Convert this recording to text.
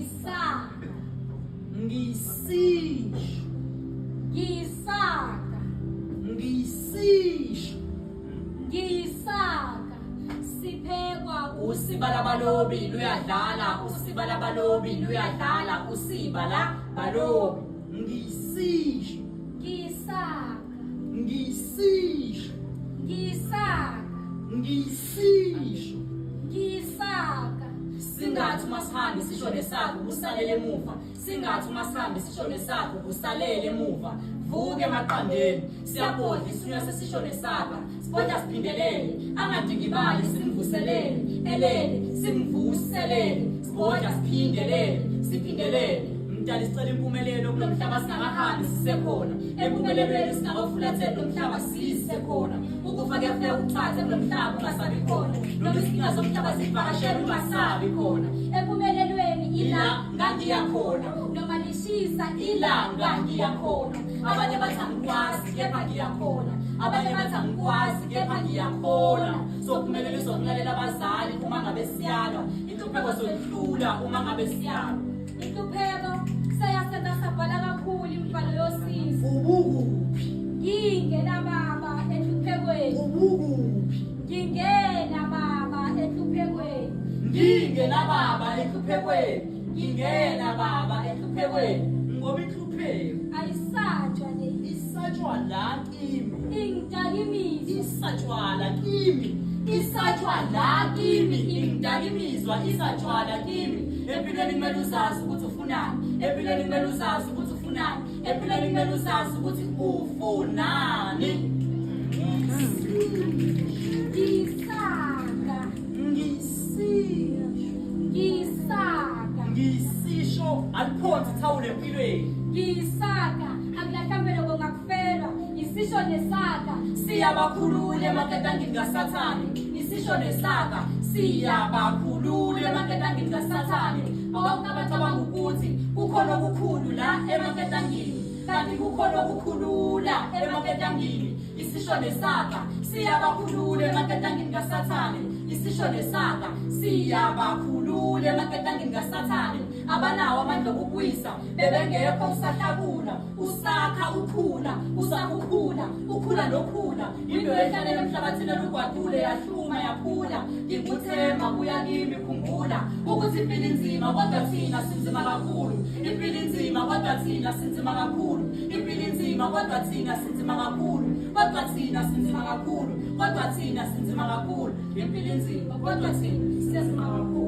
Ngisaka. Ngisisho. Ngisaka. Ngisisho. Ngisaka. Siphekwa Usibalabalobi luyadlala, usibalabalobi luyadlala, usibalabalobi. Ngisisho. Ngisaka. Ngisisho. Ngisaka. Ngisisho. Ngisaka. Singathi masihambe sishone sakho kusalele emuva, singathi masihambe sishone sakho kusalele emuva. Vuke emaqandeni siyabodla isinywa sesishone sakho, sibodla siphindelele, angadikibali simvuselele, elele simvuselele, sibodla siphindelele, siphindelele. Mdala sicela impumelelo kulo mhlaba singakahambi sisekhona, empumelelweni singakafulatheli lo mhlaba sisekhona. Ukufa kuyafika ukuthathe kulo mhlaba ungasabi khona, noma izinkinga zomhlaba zivakashele ungasabi khona. Empumelelweni Ilanga ngiyakhona, noma lishisa ilanga ngiyakhona. Abanye bathi angikwazi kepha ngiyakhona, abanye bathi angikwazi kepha ngiyakhona. Sophumelele sokulalela abazali uma ngabe siyalwa, inhlupheko soyihlula uma ngabe siyalwa. Inhlupheko seyasenza sabhala kakhulu imibhalo yosizo. Ubukuphi? Ngingena baba enhluphekweni. Ubukuphi? Ngingena baba enhluphekweni. Ngingena baba enhluphekweni, ngingena baba enhluphekweni. Ngoba inhlupheko Ayisatshwa le. isatshwa la kimi, Ingidakimizwa. isatshwa la kimi, isatshwa la kimi, ingidakimizwa isatshwa la kimi. Empilweni kumele uzazi ukuthi ufunani, empilweni kumele uzazi ukuthi ufunani, empilweni kumele uzazi ukuthi ufunani. Ngisaka. Ngisisho. Ngisaka. Ngisisho aliphonsi ithawula empilweni. Ngisaka. Akulahlambele kongakufelwa. Isisho nesaka. Siyabakhulula emaketangini kaSathane, isisho nesaka. Siyabakhulula emaketangini kaSathane. Bonke abacabanga ukuthi kukhona okukhulu la emaketangini, kanti kukhona okukhulula emaketangini. Isisho nesaka. Siyabakhulula emaketangini kaSathane, isisho nesaka. Siyabakhulula emaketangini kaSathane. Abanawo amandla okukwisa bebengekho usahlakula, usakha ukhula, usakukhula, ukhula nokhula. Into ehlalela emhlabathini elugwadule yahluma yakhula. Ngikuthemba kuya kimi khumbula ukuthi impilo inzima kodwa thina sinzima kakhulu. Impilo inzima kodwa thina sinzima kakhulu. Impilo inzima kodwa thina sinzima kakhulu. Kodwa thina sinzima kakhulu. Kodwa thina sinzima kakhulu. Impilo inzima kodwa thina sinzima kakhulu.